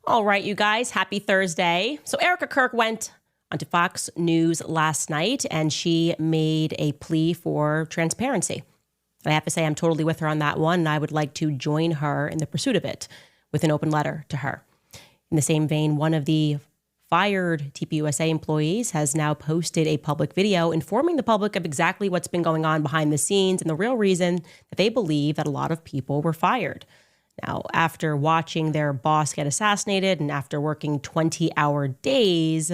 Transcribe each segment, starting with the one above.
All right, you guys, happy Thursday. So Erika Kirk went onto Fox News last night and she made a plea for transparency. And I have to say I'm totally with her on that one, and I would like to join her in the pursuit of it with an open letter to her. In the same vein, one of the fired TPUSA employees has now posted a public video informing the public of exactly what's been going on behind the scenes and the real reason that they believe that a lot of people were fired. Now, after watching their boss get assassinated and after working 20-hour days,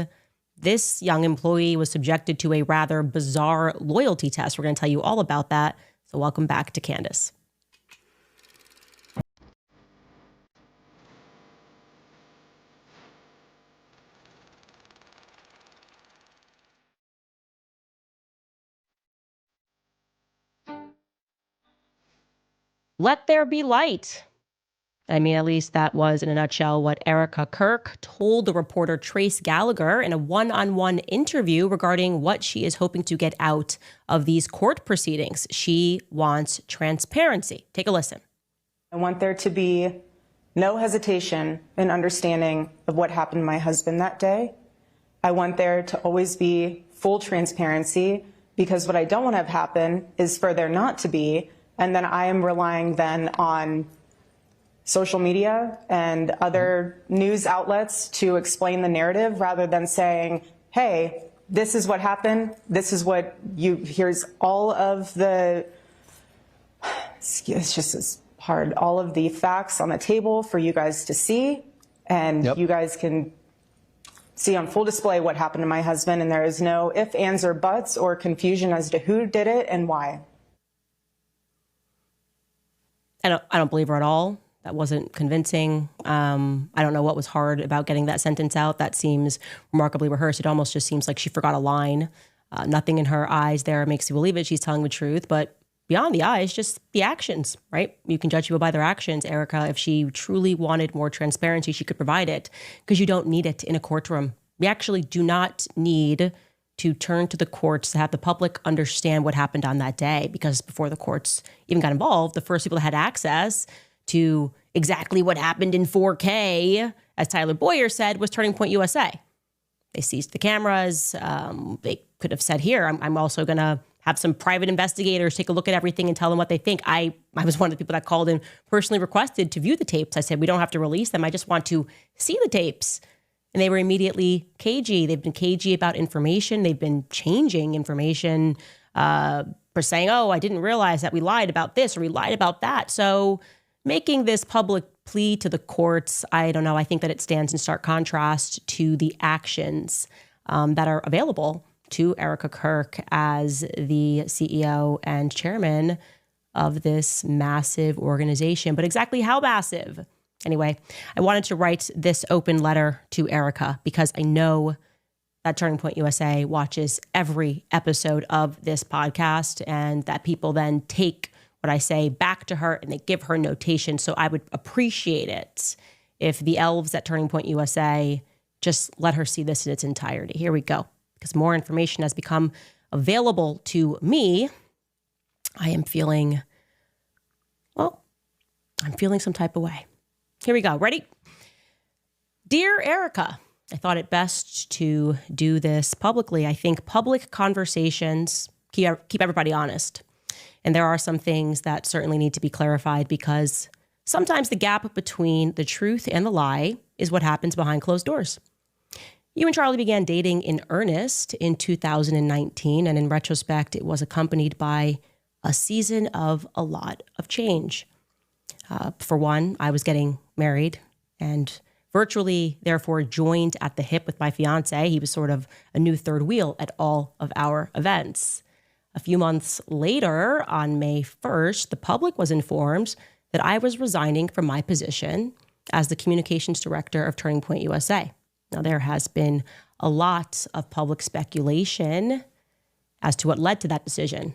this young employee was subjected to a rather bizarre loyalty test. We're going to tell you all about that. So welcome back to Candace. Let there be light. I mean, at least that was, in a nutshell, what Erika Kirk told the reporter Trace Gallagher in a one-on-one interview regarding what she is hoping to get out of these court proceedings. She wants transparency. Take a listen. I want there to be no hesitation in understanding of what happened to my husband that day. I want there to always be full transparency, because what I don't want to have happen is for there not to be, and then I am relying then on social media and other news outlets to explain the narrative rather than saying, hey, this is what happened. This is what here's all of the, it's just as hard, all of the facts on the table for you guys to see. And you guys can see on full display what happened to my husband. And there is no ifs, ands, or buts or confusion as to who did it and why. I don't believe her at all. That wasn't convincing. I don't know what was hard about getting that sentence out. That seems remarkably rehearsed. It almost just seems like she forgot a line. Nothing in her eyes there makes you believe it. She's telling the truth. But beyond the eyes, just the actions, right? You can judge people by their actions, Erika. If she truly wanted more transparency, she could provide it, because you don't need it in a courtroom. We actually do not need to turn to the courts to have the public understand what happened on that day, because before the courts even got involved, the first people that had access to exactly what happened in 4K, as Tyler Boyer said, was Turning Point USA. They seized the cameras. They could have said, here, I'm also going to have some private investigators take a look at everything and tell them what they think. I was one of the people that called and personally requested to view the tapes. I said, we don't have to release them. I just want to see the tapes. And they were immediately cagey. They've been cagey about information. They've been changing information for saying, oh, I didn't realize that we lied about this or we lied about that. So making this public plea to the courts, I don't know. I think that it stands in stark contrast to the actions that are available to Erika Kirk as the CEO and chairman of this massive organization. But exactly how massive? Anyway, I wanted to write this open letter to Erika because I know that Turning Point USA watches every episode of this podcast, and that people then take what I say back to her and they give her notation. So I would appreciate it if the elves at Turning Point USA just let her see this in its entirety. Here we go. Because more information has become available to me, I am feeling, well, I'm feeling some type of way. Here we go. Ready? Dear Erika, I thought it best to do this publicly. I think public conversations keep everybody honest. And there are some things that certainly need to be clarified, because sometimes the gap between the truth and the lie is what happens behind closed doors. You and Charlie began dating in earnest in 2019, and in retrospect, it was accompanied by a season of a lot of change. For one, I was getting married and virtually, therefore, joined at the hip with my fiance. He was sort of a new third wheel at all of our events. A few months later, on May 1st, the public was informed that I was resigning from my position as the communications director of Turning Point USA. Now, there has been a lot of public speculation as to what led to that decision.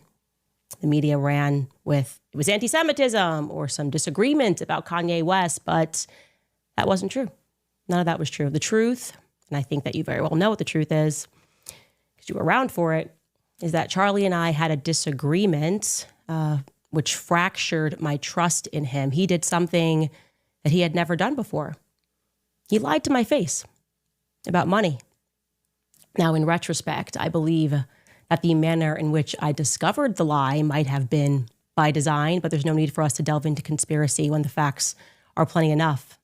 The media ran with it was anti-Semitism or some disagreement about Kanye West, but that wasn't true. None of that was true. The truth, and I think that you very well know what the truth is, because you were around for it, is that Charlie and I had a disagreement which fractured my trust in him. He did something that he had never done before. He lied to my face about money. Now, in retrospect, I believe that the manner in which I discovered the lie might have been by design, but there's no need for us to delve into conspiracy when the facts are plenty enough.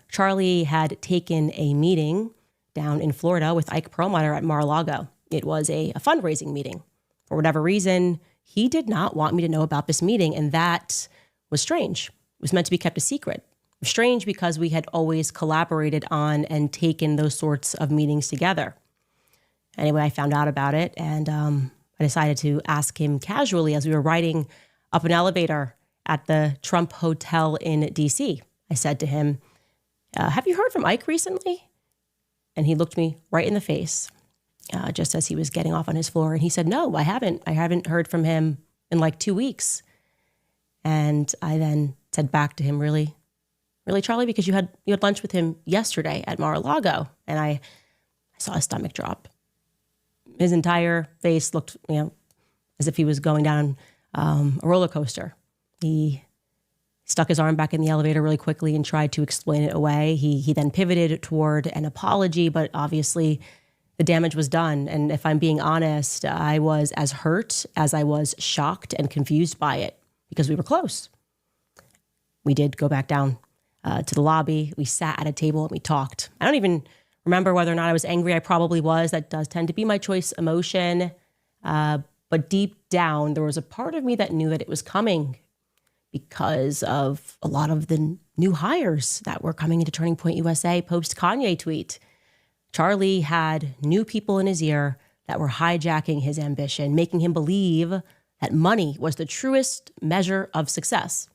Charlie had taken a meeting down in Florida with Ike Perlmutter at Mar-a-Lago. It was a fundraising meeting. For whatever reason, he did not want me to know about this meeting, and that was strange. It was meant to be kept a secret. It was strange because we had always collaborated on and taken those sorts of meetings together. Anyway, I found out about it, and I decided to ask him casually as we were riding up an elevator at the Trump Hotel in D.C. I said to him, have you heard from Ike recently? And he looked me right in the face just as he was getting off on his floor. And he said, no, I haven't. I haven't heard from him in like 2 weeks. And I then said back to him, really, Charlie, because you had lunch with him yesterday at Mar-a-Lago. And I saw his stomach drop. His entire face looked, as if he was going down a roller coaster. He stuck his arm back in the elevator really quickly and tried to explain it away. He then pivoted toward an apology, but obviously the damage was done. And if I'm being honest, I was as hurt as I was shocked and confused by it because we were close. We did go back down to the lobby. We sat at a table and we talked. I don't even remember whether or not I was angry. I probably was. That does tend to be my choice emotion. But deep down, there was a part of me that knew that it was coming because of a lot of the new hires that were coming into Turning Point USA post-Kanye tweet. Charlie had new people in his ear that were hijacking his ambition, making him believe that money was the truest measure of success.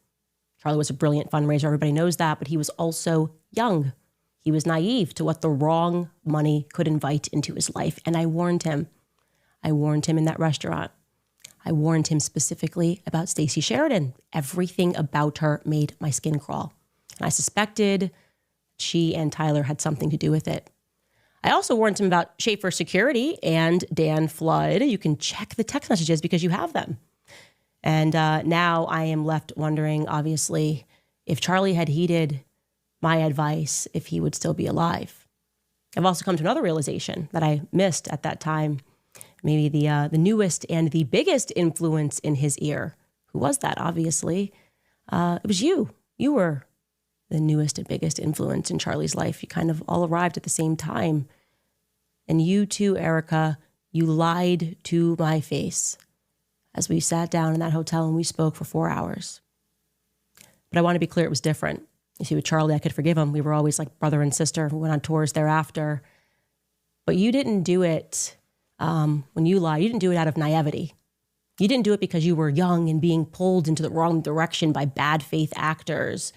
Charlie was a brilliant fundraiser, everybody knows that, but he was also young. He was naive to what the wrong money could invite into his life, and I warned him. I warned him in that restaurant. I warned him specifically about Stacey Sheridan. Everything about her made my skin crawl. And I suspected she and Tyler had something to do with it. I also warned him about Schaefer Security and Dan Flood. You can check the text messages because you have them. And now I am left wondering, obviously, if Charlie had heeded my advice, if he would still be alive. I've also come to another realization that I missed at that time. Maybe the newest and the biggest influence in his ear. Who was that, obviously? It was you. You were the newest and biggest influence in Charlie's life. You kind of all arrived at the same time. And you too, Erika, you lied to my face as we sat down in that hotel and we spoke for 4 hours. But I want to be clear, it was different. You see, with Charlie, I could forgive him. We were always like brother and sister. We went on tours thereafter. But you didn't do it. When you lied, you didn't do it out of naivety. You didn't do it because you were young and being pulled into the wrong direction by bad faith actors.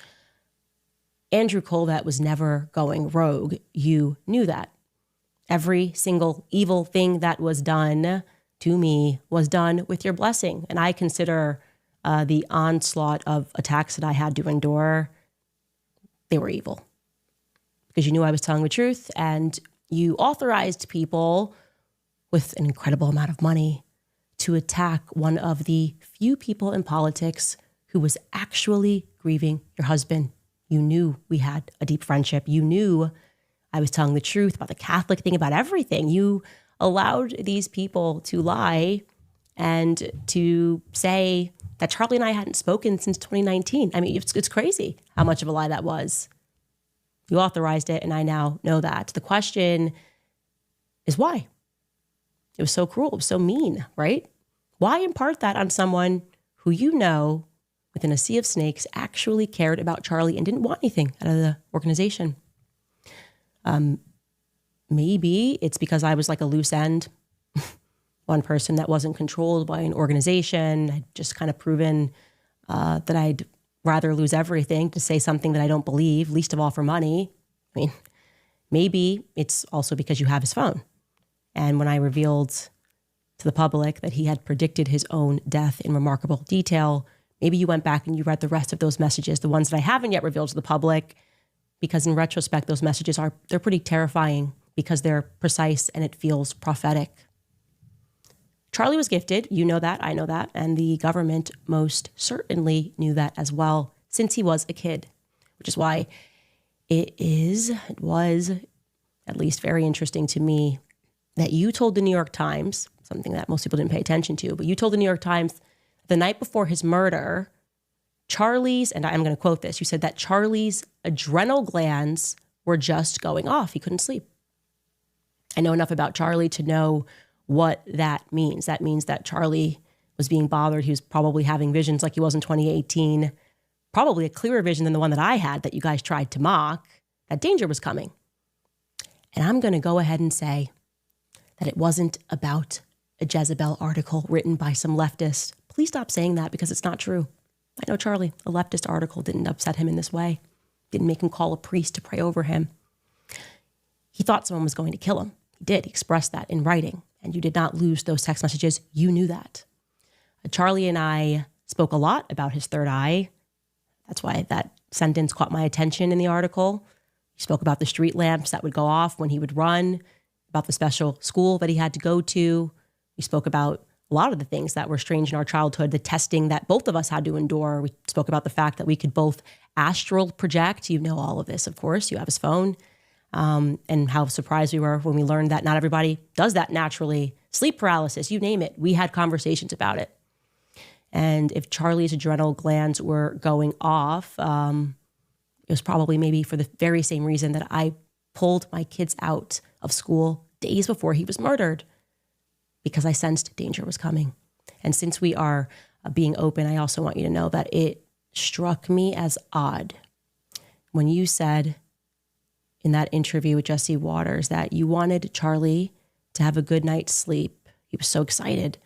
Andrew Colvett was never going rogue. You knew that. Every single evil thing that was done to me was done with your blessing. And I consider the onslaught of attacks that I had to endure, they were evil. Because you knew I was telling the truth and you authorized people with an incredible amount of money to attack one of the few people in politics who was actually grieving your husband. You knew we had a deep friendship. You knew I was telling the truth about the Catholic thing, about everything. You allowed these people to lie and to say that Charlie and I hadn't spoken since 2019. I mean, it's crazy how much of a lie that was. You authorized it, and I now know that. The question is why? It was so cruel. It was so mean, right? Why impart that on someone who you know, within a sea of snakes, actually cared about Charlie and didn't want anything out of the organization? Maybe it's because I was like a loose end, one person that wasn't controlled by an organization. I'd just kind of proven that I'd rather lose everything to say something that I don't believe, least of all for money. I mean, maybe it's also because you have his phone. And when I revealed to the public that he had predicted his own death in remarkable detail, maybe you went back and you read the rest of those messages, the ones that I haven't yet revealed to the public, because in retrospect, those messages they're pretty terrifying because they're precise and it feels prophetic. Charlie was gifted. You know that. I know that. And the government most certainly knew that as well since he was a kid, which is why It was at least very interesting to me that you told the New York Times, something that most people didn't pay attention to, but you told the New York Times the night before his murder, Charlie's, and I'm going to quote this, you said that Charlie's adrenal glands were just going off. He couldn't sleep. I know enough about Charlie to know what that means. That means that Charlie was being bothered. He was probably having visions like he was in 2018, probably a clearer vision than the one that I had that you guys tried to mock, that danger was coming. And I'm going to go ahead and say that it wasn't about a Jezebel article written by some leftist. Please stop saying that because it's not true. I know Charlie, a leftist article didn't upset him in this way, didn't make him call a priest to pray over him. He thought someone was going to kill him. He did. He expressed that in writing, and you did not lose those text messages. You knew that. Charlie and I spoke a lot about his third eye. That's why that sentence caught my attention in the article. He spoke about the street lamps that would go off when he would run, about the special school that he had to go to. We spoke about a lot of the things that were strange in our childhood, the testing that both of us had to endure. We spoke about the fact that we could both astral project. You know all of this, of course. You have his phone. And how surprised we were when we learned that not everybody does that naturally. Sleep paralysis, you name it. We had conversations about it. And if Charlie's adrenal glands were going off, it was probably maybe for the very same reason that I pulled my kids out of school days before he was murdered, because I sensed danger was coming. And since we are being open, I also want you to know that it struck me as odd when you said in that interview with Jesse Waters that you wanted Charlie to have a good night's sleep. He was so excited.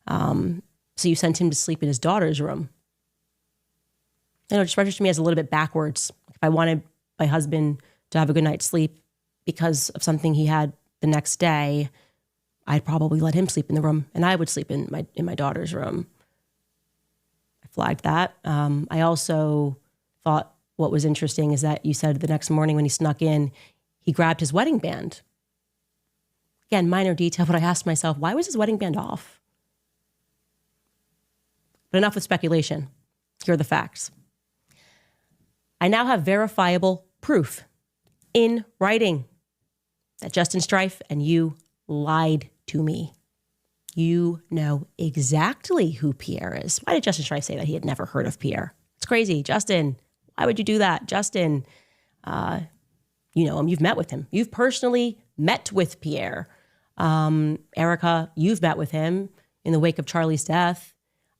So you sent him to sleep in his daughter's room. I know, it just registered to me as a little bit backwards. If I wanted my husband to have a good night's sleep because of something he had the next day, I'd probably let him sleep in the room, and I would sleep in my daughter's room. I flagged that. I also thought what was interesting is that you said the next morning when he snuck in, he grabbed his wedding band. Again, minor detail, but I asked myself, why was his wedding band off? But enough with speculation. Here are the facts. I now have verifiable proof in writing that Justin Strife and you lied to me. You know exactly who Pierre is. Why did Justin Strife say that he had never heard of Pierre? It's crazy. Justin, why would you do that? Justin, you know him. You've met with him. You've personally met with Pierre. Erika, you've met with him in the wake of Charlie's death.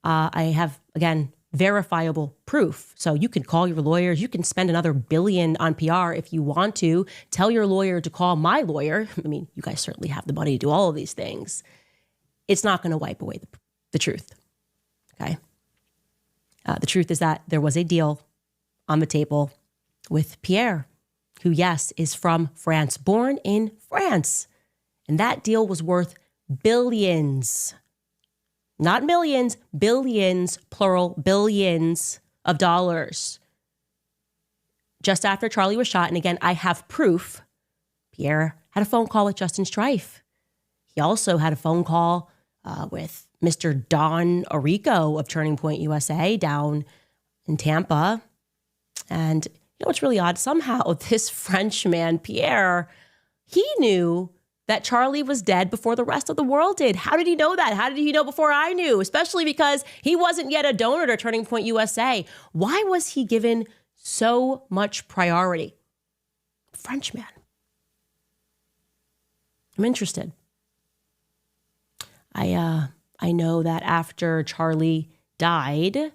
I have, again, verifiable proof. So you can call your lawyers. You can spend another $1 billion on PR if you want to. Tell your lawyer to call my lawyer. I mean, you guys certainly have the money to do all of these things. It's not going to wipe away the truth, okay? The truth is that there was a deal on the table with Pierre, who, yes, is from France, born in France. And that deal was worth billions. Not millions, billions, plural, billions of dollars. Just after Charlie was shot, and again, I have proof, Pierre had a phone call with Justin Strife. He also had a phone call with Mr. Don Orico of Turning Point USA down in Tampa. And you know what's really odd? Somehow this Frenchman, Pierre, he knew that Charlie was dead before the rest of the world did. How did he know that? How did he know before I knew? Especially because he wasn't yet a donor to Turning Point USA. Why was he given so much priority? Frenchman. I'm interested. I know that after Charlie died,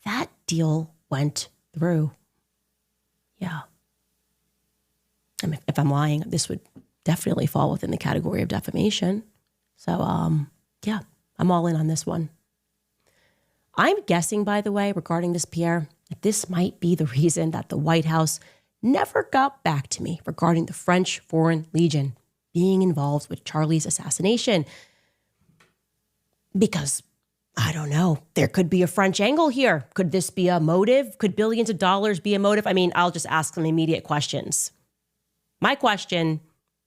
that deal went through. Yeah. I mean, if I'm lying, this would definitely fall within the category of defamation. So, yeah, I'm all in on this one. I'm guessing, by the way, regarding this, Pierre, that this might be the reason that the White House never got back to me regarding the French Foreign Legion being involved with Charlie's assassination. Because, I don't know, there could be a French angle here. Could this be a motive? Could billions of dollars be a motive? I mean, I'll just ask some immediate questions. My question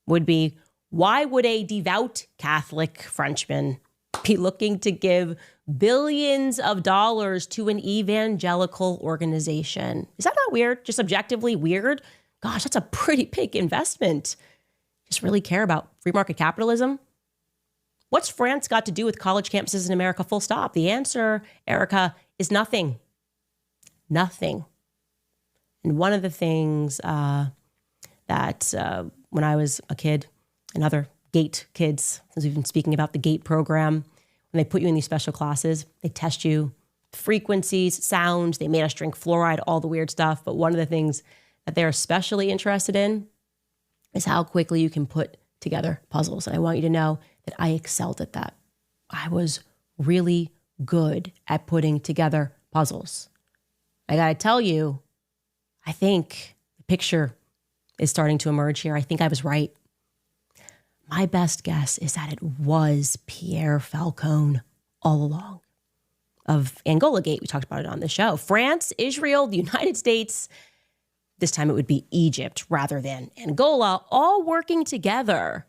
would be, why would a devout Catholic Frenchman be looking to give billions of dollars to an evangelical organization? Is that not weird? Just objectively weird? Gosh, that's a pretty big investment. Just really care about free market capitalism? What's France got to do with college campuses in America, full stop? The answer, Erika, is nothing. Nothing. And one of the things that when I was a kid, and other GATE kids, since we've been speaking about the GATE program, when they put you in these special classes, they test you frequencies, sounds, they made us drink fluoride, all the weird stuff. But one of the things that they're especially interested in is how quickly you can put together puzzles. And I want you to know that I excelled at that. I was really good at putting together puzzles. I gotta tell you, I think the picture is starting to emerge here. I think I was right. My best guess is that it was Pierre Falcone all along of Angola Gate. We talked about it on the show. France, Israel, the United States. This time it would be Egypt rather than Angola, all working together.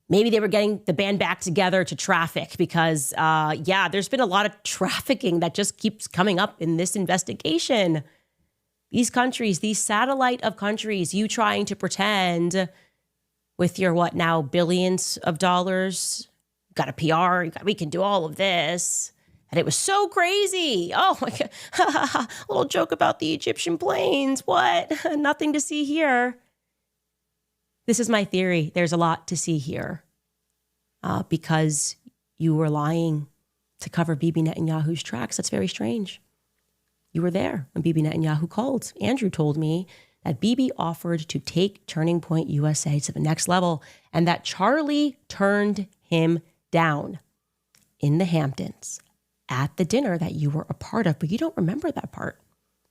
Maybe they were getting the band back together to traffic because, there's been a lot of trafficking that just keeps coming up in this investigation. These countries, these satellite of countries, you trying to pretend with your billions of dollars, got a PR, we can do all of this. And it was so crazy. Oh my God. A little joke about the Egyptian planes. What? Nothing to see here. This is my theory. There's a lot to see here because you were lying to cover Bibi Netanyahu's tracks. That's very strange. You were there when Bibi Netanyahu called. Andrew told me that Bibi offered to take Turning Point USA to the next level and that Charlie turned him down in the Hamptons at the dinner that you were a part of, but you don't remember that part.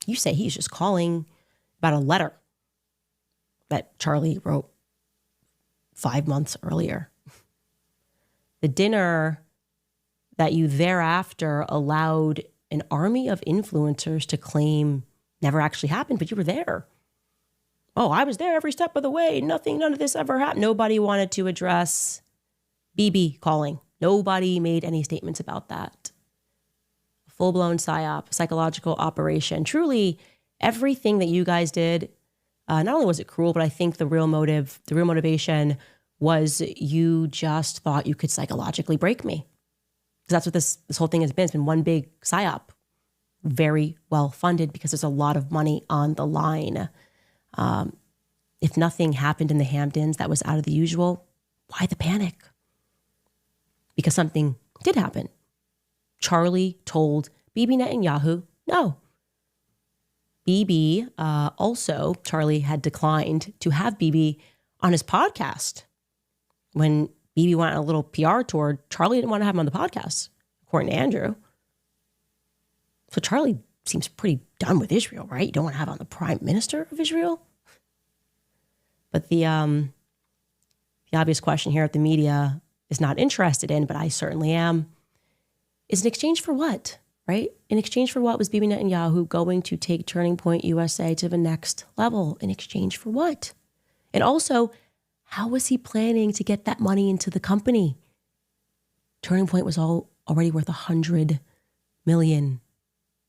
You say he's just calling about a letter that Charlie wrote 5 months earlier. The dinner that you thereafter allowed an army of influencers to claim never actually happened, but you were there. Oh, I was there every step of the way. None of this ever happened. Nobody wanted to address Bibi calling. Nobody made any statements about that. Full-blown psyop, psychological operation. Truly, everything that you guys did, not only was it cruel, but I think the real motivation was you just thought you could psychologically break me. Because that's what this whole thing has been. It's been one big psyop. Very well funded because there's a lot of money on the line. If nothing happened in the Hamptons that was out of the usual, why the panic? Because something did happen. Charlie told Bibi Netanyahu no. Bibi, also, Charlie had declined to have Bibi on his podcast. When Bibi went on a little PR tour, Charlie didn't want to have him on the podcast, according to Andrew. So Charlie seems pretty done with Israel, right? You don't want to have on the prime minister of Israel? But the obvious question here at the media is not interested in, but I certainly am, is in exchange for what, right? In exchange for what was Bibi Netanyahu going to take Turning Point USA to the next level? In exchange for what? And also, how was he planning to get that money into the company? Turning Point was already worth $100 million.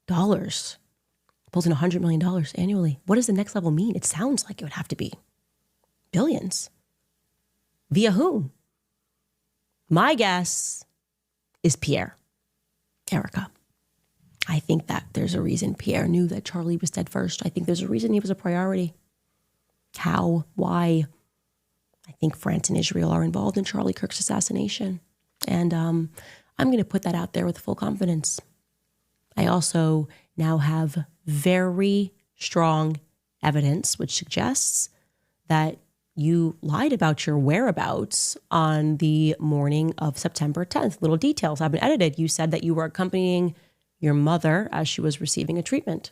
Pulls in $100 million annually. What does the next level mean? It sounds like it would have to be billions. Via whom? My guess is Pierre. Erika. I think that there's a reason Pierre knew that Charlie was dead first. I think there's a reason he was a priority. How? Why? I think France and Israel are involved in Charlie Kirk's assassination. And I'm going to put that out there with full confidence. I also now have very strong evidence which suggests that you lied about your whereabouts on the morning of September 10th. Little details have been edited. You said that you were accompanying your mother as she was receiving a treatment.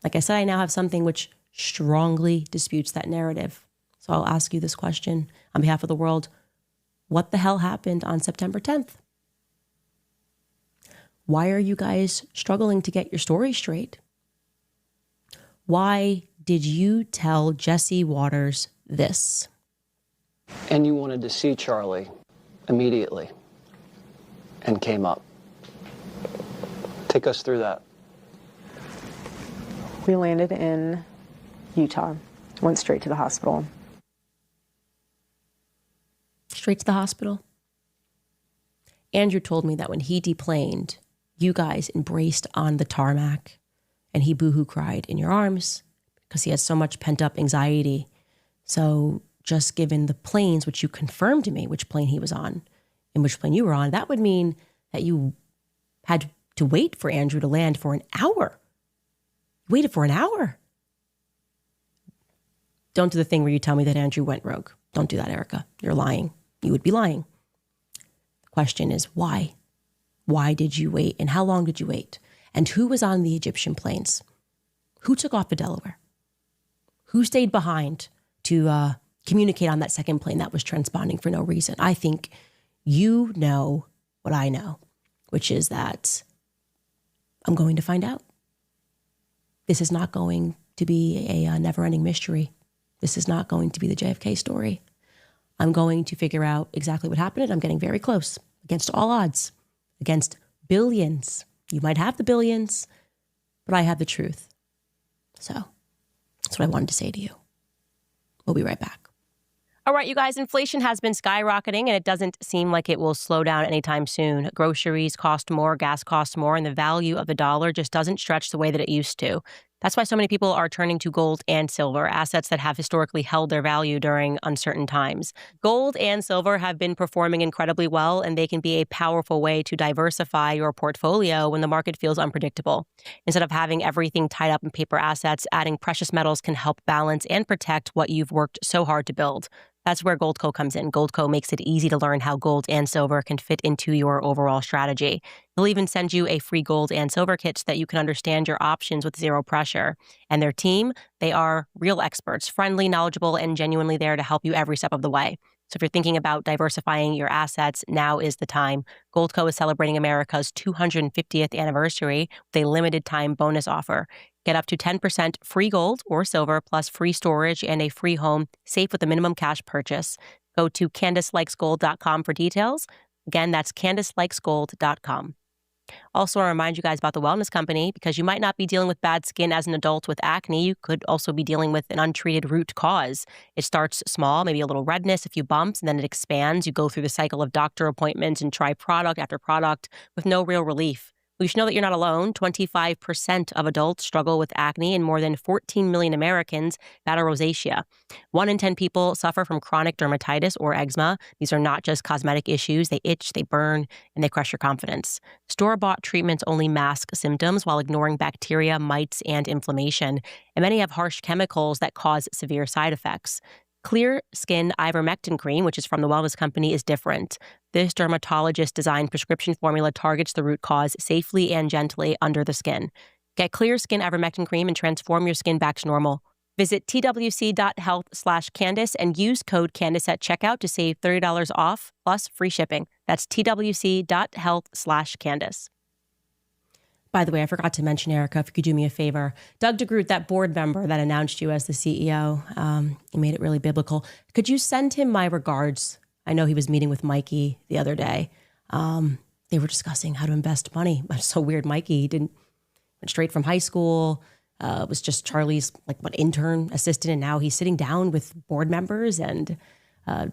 Like I said, I now have something which strongly disputes that narrative. So I'll ask you this question on behalf of the world. What the hell happened on September 10th? Why are you guys struggling to get your story straight? Why did you tell Jesse Waters this? And you wanted to see Charlie immediately and came up. Take us through that. We landed in Utah. Went straight to the hospital. Straight to the hospital? Andrew told me that when he deplaned, you guys embraced on the tarmac and he boohoo cried in your arms because he had so much pent up anxiety. So just given the planes, which you confirmed to me, which plane he was on and which plane you were on, that would mean that you had to wait for Andrew to land for an hour. You waited for an hour. Don't do the thing where you tell me that Andrew went rogue. Don't do that, Erika. You're lying. You would be lying. The question is why? Why did you wait? And how long did you wait? And who was on the Egyptian planes? Who took off to Delaware? Who stayed behind to communicate on that second plane that was transponding for no reason? I think you know what I know, which is that I'm going to find out. This is not going to be a never-ending mystery. This is not going to be the JFK story. I'm going to figure out exactly what happened, and I'm getting very close, against all odds, against billions. You might have the billions, but I have the truth. So that's what I wanted to say to you. We'll be right back. All right, you guys, inflation has been skyrocketing, and it doesn't seem like it will slow down anytime soon. Groceries cost more, gas costs more, and the value of the dollar just doesn't stretch the way that it used to. That's why so many people are turning to gold and silver, assets that have historically held their value during uncertain times. Gold and silver have been performing incredibly well, and they can be a powerful way to diversify your portfolio when the market feels unpredictable. Instead of having everything tied up in paper assets, adding precious metals can help balance and protect what you've worked so hard to build. That's where Goldco comes in. Goldco makes it easy to learn how gold and silver can fit into your overall strategy. They'll even send you a free gold and silver kit so that you can understand your options with zero pressure. And their team, they are real experts, friendly, knowledgeable, and genuinely there to help you every step of the way. So if you're thinking about diversifying your assets, now is the time. Goldco is celebrating America's 250th anniversary with a limited time bonus offer. Get up to 10% free gold or silver plus free storage and a free home, safe with a minimum cash purchase. Go to CandaceLikesGold.com for details. Again, that's CandaceLikesGold.com. Also, I remind you guys about the Wellness Company, because you might not be dealing with bad skin as an adult with acne. You could also be dealing with an untreated root cause. It starts small, maybe a little redness, a few bumps, and then it expands. You go through the cycle of doctor appointments and try product after product with no real relief. You should know that you're not alone. 25% of adults struggle with acne, and more than 14 million Americans battle rosacea. 1 in 10 people suffer from chronic dermatitis or eczema. These are not just cosmetic issues. They itch, they burn, and they crush your confidence. Store-bought treatments only mask symptoms while ignoring bacteria, mites, and inflammation. And many have harsh chemicals that cause severe side effects. Clear Skin Ivermectin Cream, which is from the Wellness Company, is different. This dermatologist-designed prescription formula targets the root cause safely and gently under the skin. Get Clear Skin Ivermectin Cream and transform your skin back to normal. Visit twc.health/Candace and use code Candace at checkout to save $30 off plus free shipping. That's twc.health/Candace. By the way, I forgot to mention, Erika, if you could do me a favor. Doug DeGroot, that board member that announced you as the CEO, he made it really biblical. Could you send him my regards? I know he was meeting with Mikey the other day. They were discussing how to invest money. It's so weird. Mikey went straight from high school, was just Charlie's intern assistant, and now he's sitting down with board members and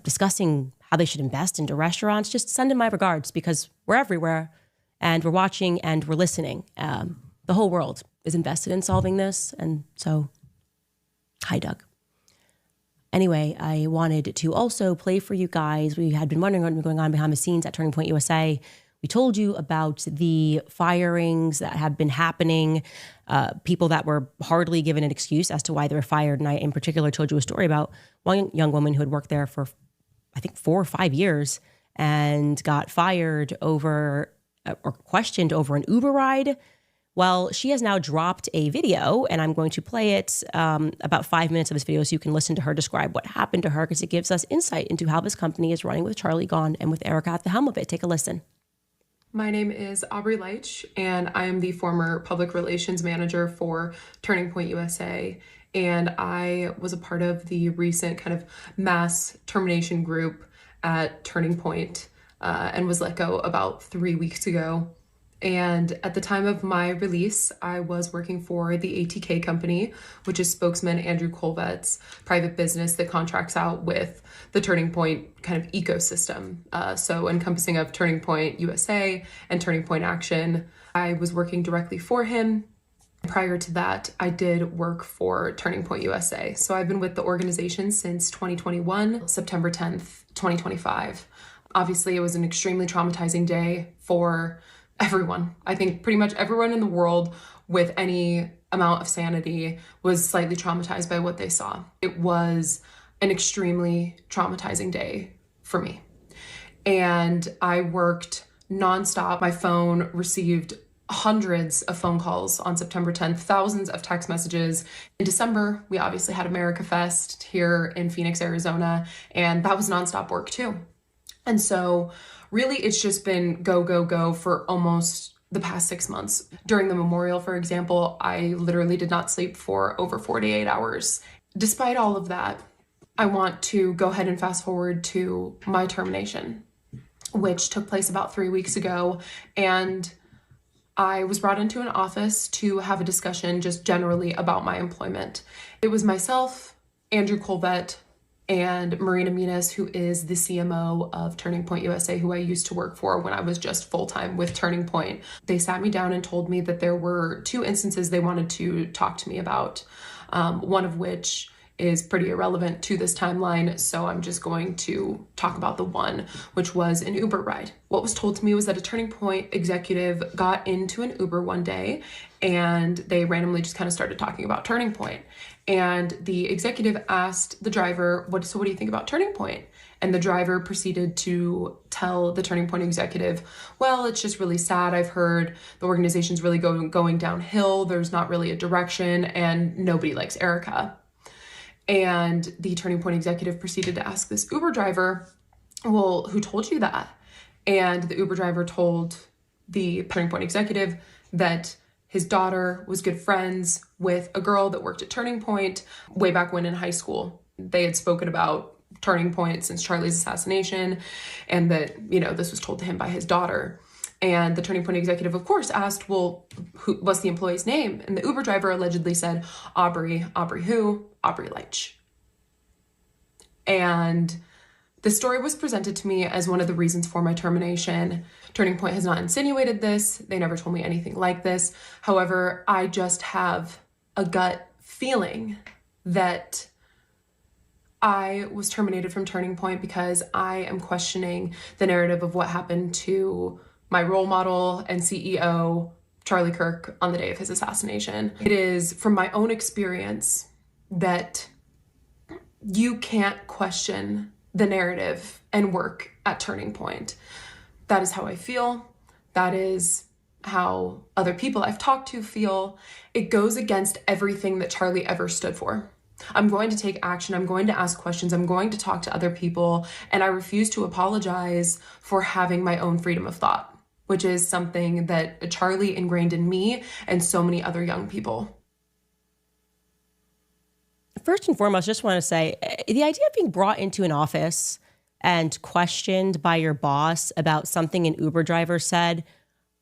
discussing how they should invest into restaurants. Just send him my regards, because we're everywhere. And we're watching and we're listening. The whole world is invested in solving this. And so, hi, Doug. Anyway, I wanted to also play for you guys. We had been wondering what was going on behind the scenes at Turning Point USA. We told you about the firings that have been happening, people that were hardly given an excuse as to why they were fired. And I, in particular, told you a story about one young woman who had worked there for, I think, 4 or 5 years and got fired over or questioned over an Uber ride. Well, she has now dropped a video, and I'm going to play it, about 5 minutes of this video, so you can listen to her describe what happened to her, because it gives us insight into how this company is running with Charlie gone and with Erika at the helm of it. Take a listen. My name is Aubrey Leitch, and I am the former public relations manager for Turning Point USA. And I was a part of the recent kind of mass termination group at Turning Point, and was let go about 3 weeks ago. And at the time of my release, I was working for the ATK company, which is spokesman Andrew Colvet's private business that contracts out with the Turning Point kind of ecosystem. So encompassing of Turning Point USA and Turning Point Action. I was working directly for him. Prior to that, I did work for Turning Point USA. So I've been with the organization since 2021, September 10th, 2025. Obviously, it was an extremely traumatizing day for everyone. I think pretty much everyone in the world with any amount of sanity was slightly traumatized by what they saw. It was an extremely traumatizing day for me. And I worked nonstop. My phone received hundreds of phone calls on September 10th, thousands of text messages. In December, we obviously had America Fest here in Phoenix, Arizona, and that was nonstop work too. And so really, it's just been go, go, go for almost the past 6 months. During the memorial, for example, I literally did not sleep for over 48 hours. Despite all of that, I want to go ahead and fast forward to my termination, which took place about 3 weeks ago. And I was brought into an office to have a discussion just generally about my employment. It was myself, Andrew Colvet, and Marina Muniz, who is the CMO of Turning Point USA, who I used to work for when I was just full-time with Turning Point. They sat me down and told me that there were 2 instances they wanted to talk to me about, one of which is pretty irrelevant to this timeline, so I'm just going to talk about the one, which was an Uber ride. What was told to me was that a Turning Point executive got into an Uber one day, and they randomly just kind of started talking about Turning Point. And the executive asked the driver, what do you think about Turning Point? And the driver proceeded to tell the Turning Point executive, well, it's just really sad. I've heard the organization's really going downhill. There's not really a direction, and nobody likes Erika. And the Turning Point executive proceeded to ask this Uber driver, well, who told you that? And the Uber driver told the Turning Point executive that his daughter was good friends with a girl that worked at Turning Point way back when in high school. They had spoken about Turning Point since Charlie's assassination, and that, this was told to him by his daughter. And the Turning Point executive, of course, asked, well, what's the employee's name? And the Uber driver allegedly said, Aubrey. Aubrey who? Aubrey Leitch. And the story was presented to me as one of the reasons for my termination. Turning Point has not insinuated this. They never told me anything like this. However, I just have a gut feeling that I was terminated from Turning Point because I am questioning the narrative of what happened to my role model and CEO, Charlie Kirk, on the day of his assassination. It is from my own experience that you can't question the narrative and work at Turning Point. That is how I feel. That is how other people I've talked to feel. It goes against everything that Charlie ever stood for. I'm going to take action. I'm going to ask questions. I'm going to talk to other people. And I refuse to apologize for having my own freedom of thought, which is something that Charlie ingrained in me and so many other young people. First and foremost, just want to say the idea of being brought into an office and questioned by your boss about something an Uber driver said.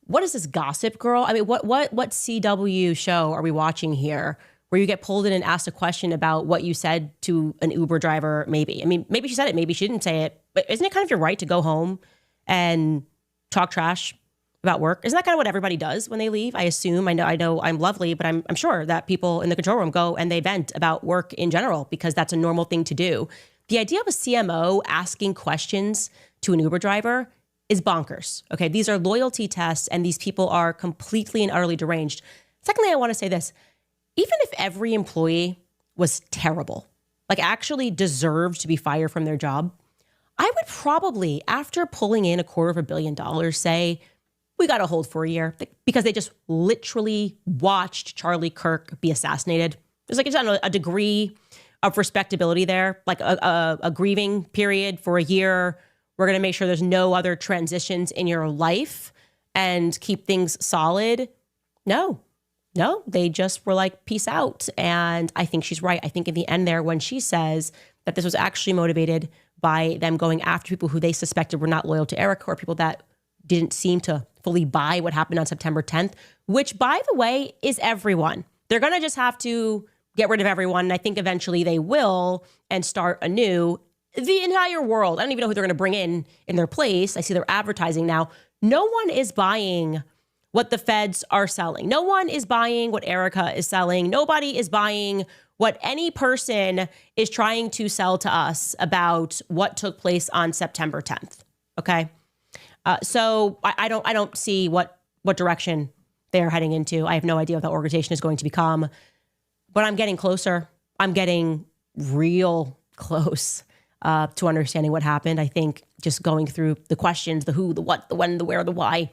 What is this, Gossip Girl? I mean, what CW show are we watching here where you get pulled in and asked a question about what you said to an Uber driver? Maybe. I mean, maybe she said it, maybe she didn't say it, but isn't it kind of your right to go home and talk trash about work? Isn't that kind of what everybody does when they leave? I assume. I know I'm lovely, but I'm sure that people in the control room go and they vent about work in general because that's a normal thing to do. The idea of a CMO asking questions to an Uber driver is bonkers. Okay, these are loyalty tests and these people are completely and utterly deranged. Secondly, I want to say this. Even if every employee was terrible, like actually deserved to be fired from their job, I would probably, after pulling in $250 million, say, we got to hold for a year because they just literally watched Charlie Kirk be assassinated. There's like a degree of respectability there, like a grieving period for a year. We're going to make sure there's no other transitions in your life and keep things solid. No, they just were like, peace out. And I think she's right. I think in the end there, when she says that this was actually motivated by them going after people who they suspected were not loyal to Erika or people that didn't seem to fully buy what happened on September 10th, which, by the way, is everyone. They're going to just have to get rid of everyone. And I think eventually they will and start anew. The entire world. I don't even know who they're going to bring in their place. I see they're advertising now. No one is buying what the feds are selling. No one is buying what Erika is selling. Nobody is buying what any person is trying to sell to us about what took place on September 10th. Okay. So I don't see what direction they're heading into. I have no idea what that organization is going to become, but I'm getting closer. I'm getting real close to understanding what happened. I think just going through the questions, the who, the what, the when, the where, the why.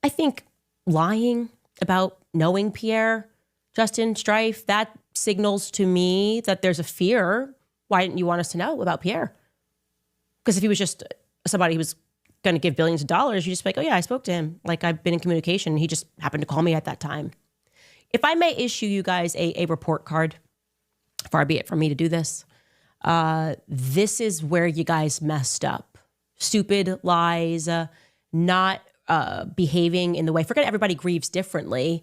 I think lying about knowing Pierre, Justin Strife, that signals to me that there's a fear. Why didn't you want us to know about Pierre? Because if he was just somebody who was going to give billions of dollars, you just be like, oh yeah, I spoke to him. Like, I've been in communication. He just happened to call me at that time. If I may issue you guys a report card, far be it from me to do this, this is where you guys messed up. Stupid lies, not behaving in the way. Forget everybody grieves differently.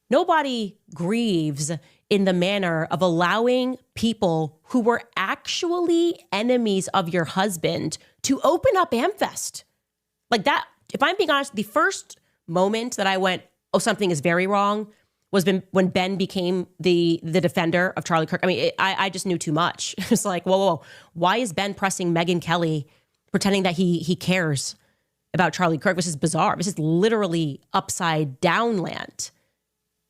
Nobody grieves in the manner of allowing people who were actually enemies of your husband to open up AmFest. Like that, if I'm being honest, the first moment that I went, oh, something is very wrong, was when Ben became the defender of Charlie Kirk. I mean, I just knew too much. It's like, whoa. Why is Ben pressing Megyn Kelly, pretending that he cares about Charlie Kirk? This is bizarre. This is literally upside down land.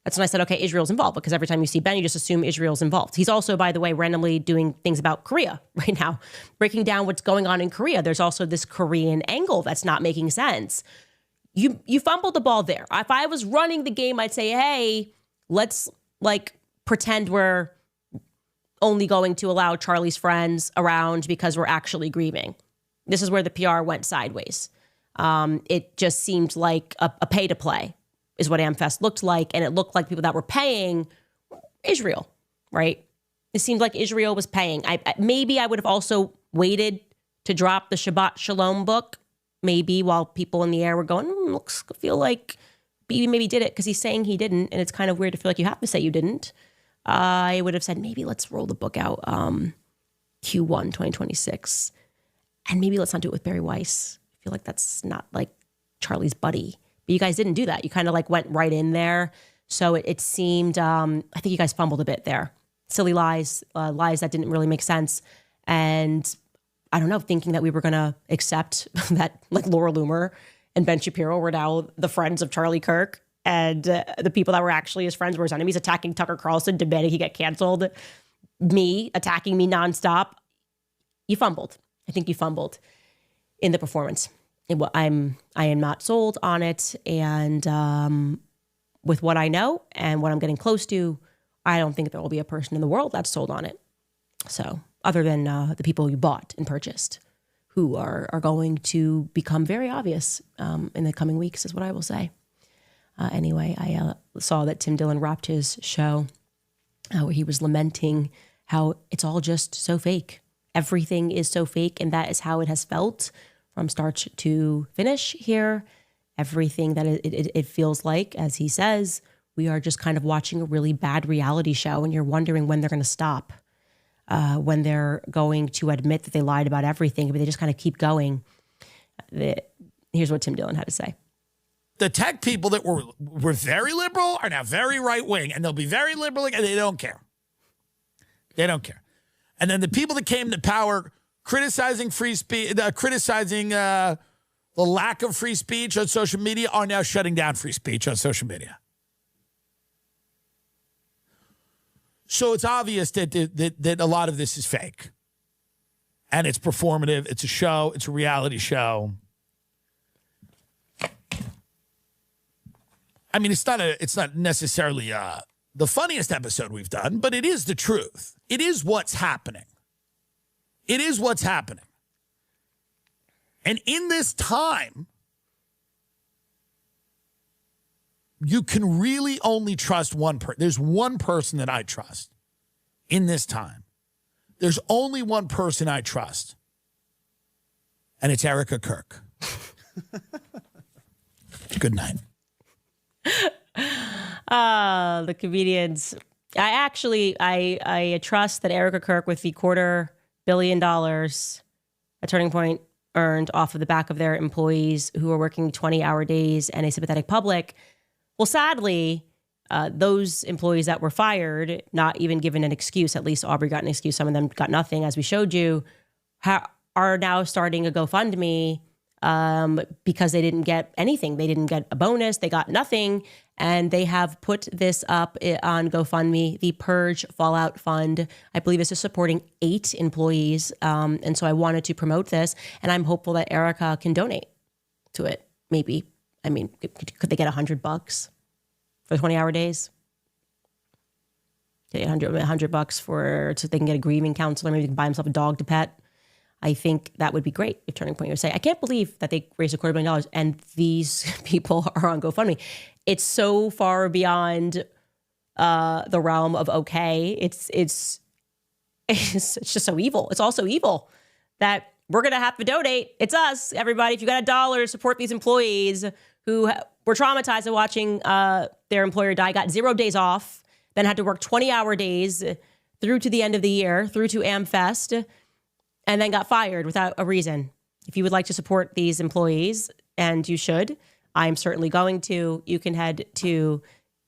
That's when I said, okay, Israel's involved, because every time you see Ben, you just assume Israel's involved. He's also, by the way, randomly doing things about Korea right now, breaking down what's going on in Korea. There's also this Korean angle that's not making sense. You fumbled the ball there. If I was running the game, I'd say, hey, let's like pretend we're only going to allow Charlie's friends around because we're actually grieving. This is where the PR went sideways. It just seemed like a pay to play is what AmFest looked like. And it looked like people that were paying Israel, right? It seemed like Israel was paying. Maybe I would have also waited to drop the Shabbat Shalom book, maybe while people in the air were going, looks, feel like Bibi maybe did it because he's saying he didn't. And it's kind of weird to feel like you have to say you didn't. I would have said, maybe let's roll the book out Q1 2026. And maybe let's not do it with Barry Weiss. I feel like that's not like Charlie's buddy. But you guys didn't do that. You kind of like went right in there. So it seemed, I think you guys fumbled a bit there. Silly lies, lies that didn't really make sense. And I don't know, thinking that we were going to accept that like Laura Loomer and Ben Shapiro were now the friends of Charlie Kirk, and the people that were actually his friends were his enemies, attacking Tucker Carlson, demanding he get canceled, me attacking me nonstop. You fumbled. I think you fumbled in the performance. I am not sold on it. And with what I know and what I'm getting close to, I don't think there will be a person in the world that's sold on it. So other than the people you bought and purchased, who are going to become very obvious in the coming weeks, is what I will say. Anyway, I saw that Tim Dillon wrapped his show where he was lamenting how it's all just so fake. Everything is so fake, and that is how it has felt from start to finish here. Everything that it feels like, as he says, we are just kind of watching a really bad reality show, and you're wondering when they're going to stop, when they're going to admit that they lied about everything, but they just kind of keep going. Here's what Tim Dillon had to say. The tech people that were very liberal are now very right-wing, and they'll be very liberal, and they don't care. They don't care. And then the people that came to power criticizing free speech, criticizing the lack of free speech on social media are now shutting down free speech on social media. So it's obvious that a lot of this is fake. And it's performative. It's a show. It's a reality show. I mean, it's not necessarily the funniest episode we've done, but it is the truth. It is what's happening. It is what's happening. And in this time, you can really only trust one person. There's one person that I trust in this time. There's only one person I trust, and it's Erika Kirk. Good night. The comedians. I trust that Erika Kirk, with the $250 million a Turning Point earned off of the back of their employees who are working 20-hour days and a sympathetic public, well, sadly, those employees that were fired, not even given an excuse, at least Aubrey got an excuse, some of them got nothing, as we showed you, are now starting a GoFundMe because they didn't get anything. They didn't get a bonus. They got nothing. And they have put this up on GoFundMe, the Purge Fallout Fund. I believe this is supporting 8 employees. And so I wanted to promote this. And I'm hopeful that Erika can donate to it. Maybe. I mean, could they get $100 for 20-hour days? Get $100 so they can get a grieving counselor. Maybe they can buy himself a dog to pet. I think that would be great if Turning Point USA. I can't believe that they raised $250 million and these people are on GoFundMe. It's so far beyond the realm of okay. It's just so evil. It's also evil that we're going to have to donate. It's us, everybody. If you got $1 to support these employees who were traumatized by watching their employer die, got 0 days off, then had to work 20-hour days through to the end of the year, through to AmFest, and then got fired without a reason. If you would like to support these employees, and you should, I'm certainly going to, you can head to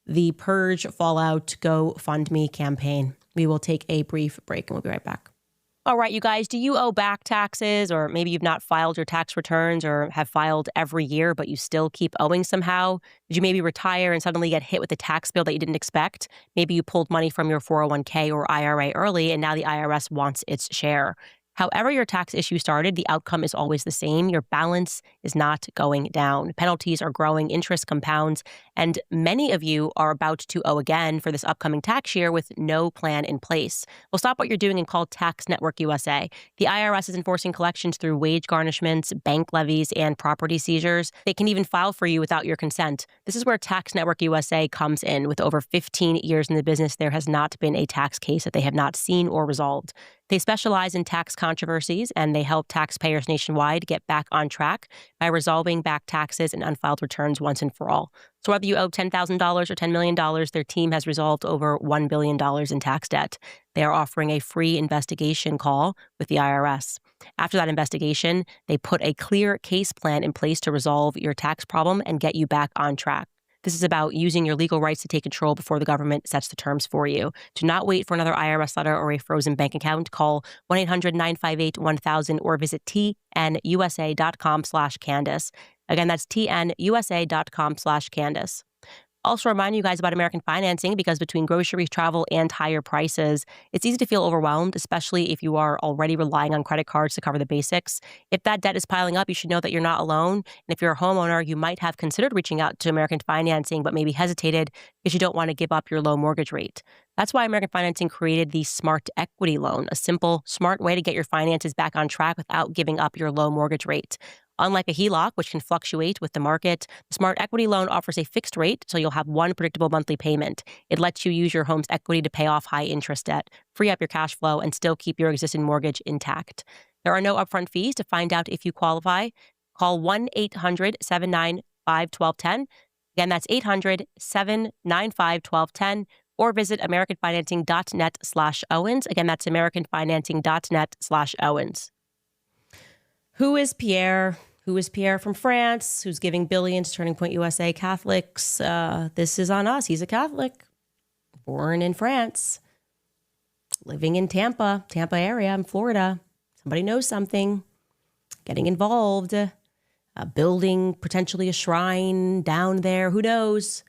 the Purge Fallout GoFundMe campaign. We will take a brief break and we'll be right back. All right, you guys, do you owe back taxes, or maybe you've not filed your tax returns or have filed every year, but you still keep owing somehow? Did you maybe retire and suddenly get hit with a tax bill that you didn't expect? Maybe you pulled money from your 401k or IRA early and now the IRS wants its share. However your tax issue started, the outcome is always the same. Your balance is not going down. Penalties are growing, interest compounds, and many of you are about to owe again for this upcoming tax year with no plan in place. Well, stop what you're doing and call Tax Network USA. The IRS is enforcing collections through wage garnishments, bank levies, and property seizures. They can even file for you without your consent. This is where Tax Network USA comes in. With over 15 years in the business, there has not been a tax case that they have not seen or resolved. They specialize in tax controversies, and they help taxpayers nationwide get back on track by resolving back taxes and unfiled returns once and for all. So whether you owe $10,000 or $10 million, their team has resolved over $1 billion in tax debt. They are offering a free investigation call with the IRS. After that investigation, they put a clear case plan in place to resolve your tax problem and get you back on track. This is about using your legal rights to take control before the government sets the terms for you. Do not wait for another IRS letter or a frozen bank account. Call 1-800-958-1000 or visit tnusa.com/Candace. Again, that's tnusa.com/Candace. Also remind you guys about American financing, because between groceries, travel, and higher prices, it's easy to feel overwhelmed, especially if you are already relying on credit cards to cover the basics. If that debt is piling up, you should know that you're not alone. And if you're a homeowner, you might have considered reaching out to American financing, but maybe hesitated because you don't want to give up your low mortgage rate. That's why American Financing created the Smart Equity Loan, a simple, smart way to get your finances back on track without giving up your low mortgage rate. Unlike a HELOC, which can fluctuate with the market, the Smart Equity Loan offers a fixed rate, so you'll have one predictable monthly payment. It lets you use your home's equity to pay off high-interest debt, free up your cash flow, and still keep your existing mortgage intact. There are no upfront fees. To find out if you qualify, call 1-800-795-1210. Again, that's 800-795-1210, or visit americanfinancing.net/Owens. Again, that's americanfinancing.net/Owens. Who is Pierre? Who is Pierre from France? Who's giving billions to Turning Point USA Catholics? This is on us. He's a Catholic, born in France, living in Tampa area in Florida. Somebody knows something, getting involved, building potentially a shrine down there. Who knows?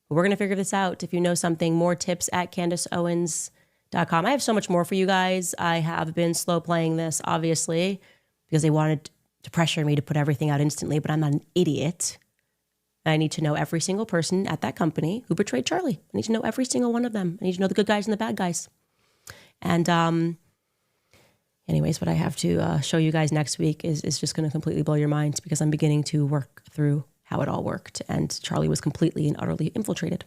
But we're going to figure this out. If you know something, more tips at CandaceOwens.com. I have so much more for you guys. I have been slow playing this, obviously, because they wanted to pressure me to put everything out instantly, but I'm not an idiot. I need to know every single person at that company who betrayed Charlie. I need to know every single one of them. I need to know the good guys and the bad guys. And anyways, what I have to show you guys next week is just going to completely blow your minds, because I'm beginning to work through how it all worked. And Charlie was completely and utterly infiltrated.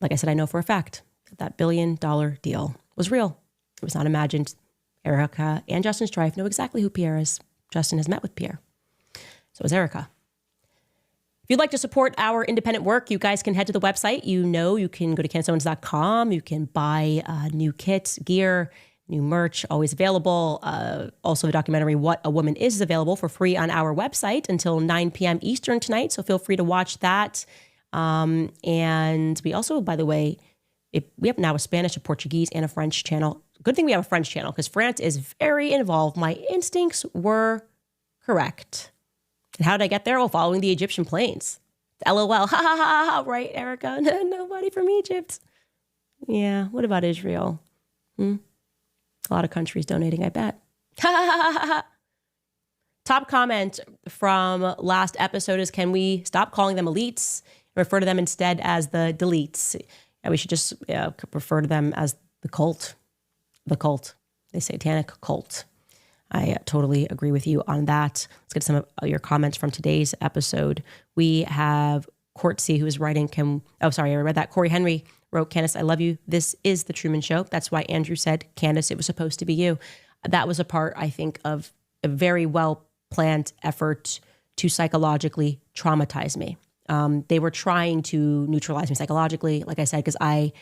Like I said, I know for a fact that $1 billion deal was real. It was not imagined. Erika and Justin Strife know exactly who Pierre is. Justin has met with Pierre. So is Erika. If you'd like to support our independent work, you guys can head to the website. You can go to CandaceOwens.com. You can buy new kits, gear, new merch, always available. Also, the documentary What a Woman Is available for free on our website until 9 p.m. Eastern tonight. So feel free to watch that. And we also, by the way, we have now a Spanish, a Portuguese, and a French channel. Good thing we have a French channel because France is very involved. My instincts were correct. And how did I get there? Well, following the Egyptian planes. LOL. Ha ha ha ha. Right, Erika? Nobody from Egypt. Yeah. What about Israel? A lot of countries donating, I bet. Top comment from last episode is, can we stop calling them elites and refer to them instead as the deletes? And we should just refer to them as the cult. The cult. The satanic cult. I totally agree with you on that. Let's get some of your comments from today's episode. We have Courtsy, who is writing, I read that. Corey Henry wrote, Candace, I love you. This is the Truman Show. That's why Andrew said, Candace, it was supposed to be you. That was a part, I think, of a very well-planned effort to psychologically traumatize me. They were trying to neutralize me psychologically, like I said, because I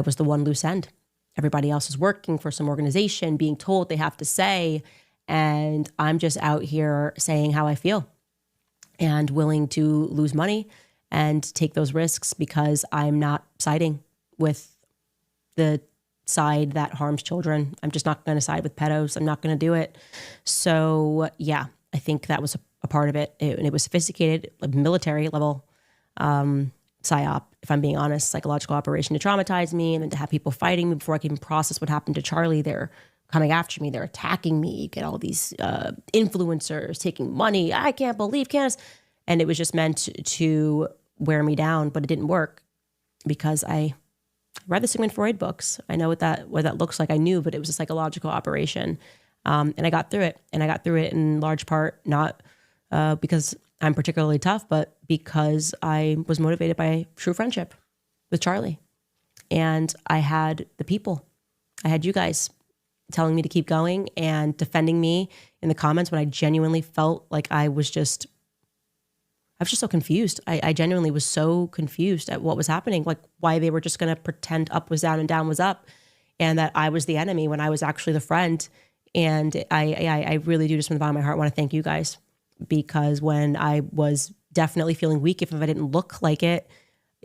was the one loose end. Everybody else is working for some organization, being told they have to say, and I'm just out here saying how I feel and willing to lose money and take those risks because I'm not siding with the side that harms children. I'm just not going to side with pedos. I'm not going to do it. So yeah, I think that was a part of it. And it was sophisticated, like military level psyop, if I'm being honest, psychological operation to traumatize me and then to have people fighting me before I can even process what happened to Charlie. They're coming after me. They're attacking me. You get all these influencers taking money. I can't believe Candace. And it was just meant to wear me down, but it didn't work because I read the Sigmund Freud books. I know what that looks like. I knew, but it was a psychological operation. And I got through it. And I got through it in large part, not because I'm particularly tough, but because I was motivated by true friendship with Charlie. And I had the people. I had you guys telling me to keep going and defending me in the comments when I genuinely felt like I was just so confused. I genuinely was so confused at what was happening, like why they were just going to pretend up was down and down was up, and that I was the enemy when I was actually the friend. And I really do, just from the bottom of my heart, want to thank you guys, because when I was definitely feeling weak, if I didn't look like it,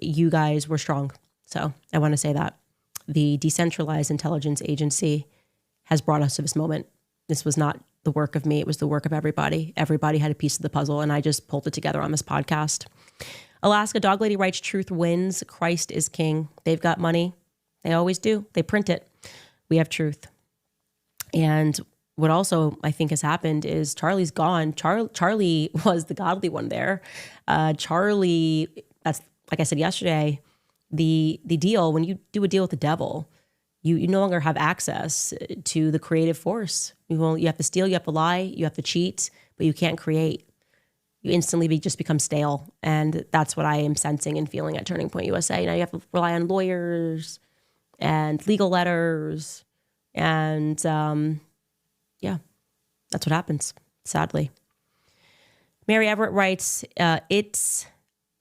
you guys were strong. So I want to say that. The decentralized intelligence agency has brought us to this moment. This was not the work of me. It was the work of everybody. Everybody had a piece of the puzzle, and I just pulled it together on this podcast. Alaska Dog Lady writes, truth wins. Christ is king. They've got money. They always do. They print it. We have truth. And what also I think has happened is Charlie's gone. Charlie was the godly one there. Charlie, that's, like I said yesterday, the deal, when you do a deal with the devil, you no longer have access to the creative force. You have to steal, you have to lie, you have to cheat, but you can't create. You instantly just become stale. And that's what I am sensing and feeling at Turning Point USA. Now you have to rely on lawyers and legal letters. And yeah, that's what happens, sadly. Mary Everett writes, it's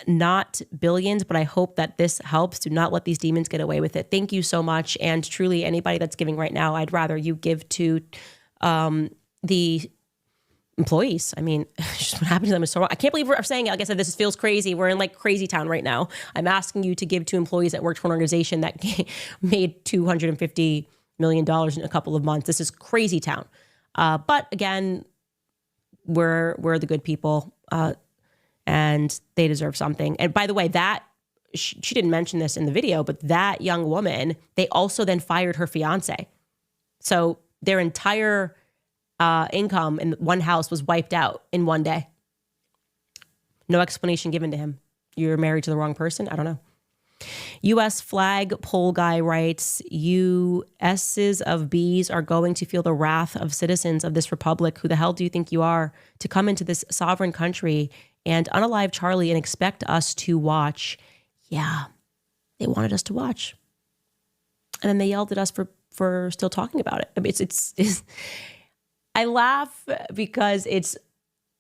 not billions, but I hope that this helps. Do not let these demons get away with it. Thank you so much. And truly, anybody that's giving right now, I'd rather you give to the employees. I mean, just what happened to them is so wrong. I can't believe we're saying it. Like I said, this feels crazy. We're in like crazy town right now. I'm asking you to give to employees that worked for an organization that made $250 million in a couple of months. This is crazy town. But again, we're the good people, and they deserve something. And by the way, that she didn't mention this in the video, but that young woman, they also then fired her fiance. So their entire income in one house was wiped out in one day. No explanation given to him. You're married to the wrong person? I don't know. U.S. flag poll guy writes, U.S.'s of B's are going to feel the wrath of citizens of this republic. Who the hell do you think you are to come into this sovereign country and unalive Charlie and expect us to watch? Yeah, they wanted us to watch. And then they yelled at us for still talking about it. I mean, it's I laugh because it's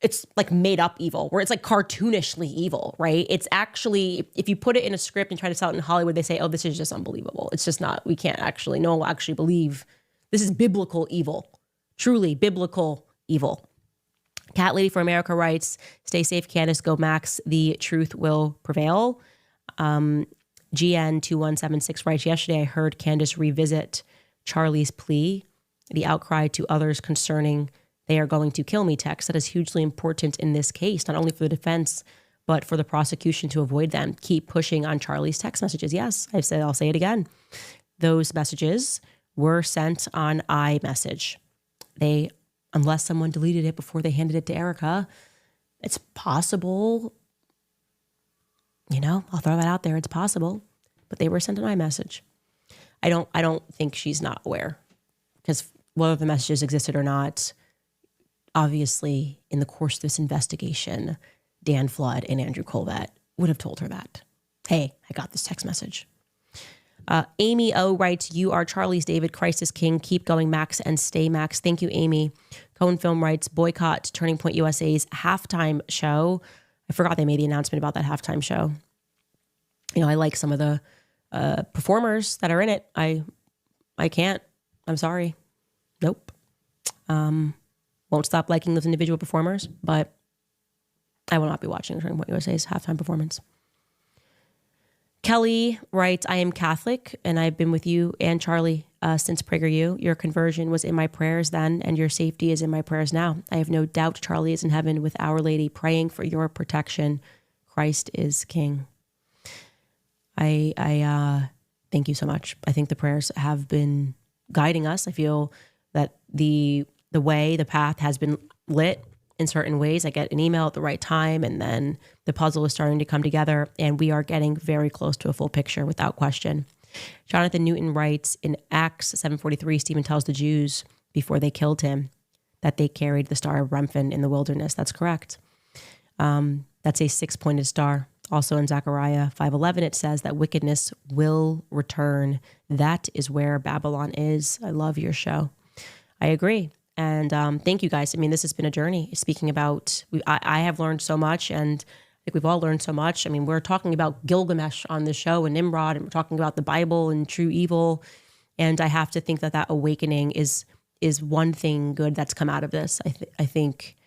it's like made up evil, where it's like cartoonishly evil, right? It's actually, if you put it in a script and try to sell it in Hollywood, they say, oh, this is just unbelievable. It's just not, we can't actually, no one will actually believe this is biblical evil, truly biblical evil. Cat Lady for America writes, stay safe, Candace, go Max, the truth will prevail. GN2176 writes, yesterday I heard Candace revisit Charlie's plea, the outcry to others concerning they are going to kill me text. That is hugely important in this case, not only for the defense, but for the prosecution to avoid them. Keep pushing on Charlie's text messages. Yes, I've said, I'll say it again. Those messages were sent on iMessage. They, unless someone deleted it before they handed it to Erika, it's possible, you know, I'll throw that out there. It's possible, but they were sent on iMessage. I don't think she's not aware, because whether the messages existed or not, obviously, in the course of this investigation, Dan Flood and Andrew Qlobal would have told her that. Hey, I got this text message. Amy O writes, you are Charlie's David, Christ is King. Keep going, Max, and stay Max. Thank you, Amy. Cone Film writes, boycott Turning Point USA's halftime show. I forgot they made the announcement about that halftime show. You know, I like some of the performers that are in it. I can't. I'm sorry. Nope. Won't stop liking those individual performers, but I will not be watching Turning Point USA's halftime performance. Kelly writes, I am Catholic, and I've been with you and Charlie since PragerU. Your conversion was in my prayers then, and your safety is in my prayers now. I have no doubt Charlie is in heaven with Our Lady praying for your protection. Christ is King. I thank you so much. I think the prayers have been guiding us. I feel that the path has been lit in certain ways. I get an email at the right time, and then the puzzle is starting to come together, and we are getting very close to a full picture without question. Jonathan Newton writes, in Acts 7:43, Stephen tells the Jews before they killed him that they carried the star of Remphan in the wilderness. That's correct. That's a 6-pointed star. Also in Zechariah 5:11, it says that wickedness will return. That is where Babylon is. I love your show. I agree. And thank you guys. I mean, this has been a journey. Speaking about, I have learned so much, and I think we've all learned so much. I mean, we're talking about Gilgamesh on this show and Nimrod, and we're talking about the Bible and true evil. And I have to think that awakening is one thing good that's come out of this. I think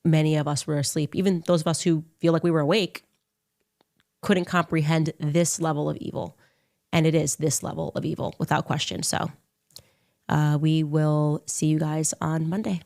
many of us were asleep. Even those of us who feel like we were awake couldn't comprehend this level of evil. And it is this level of evil without question. So we will see you guys on Monday.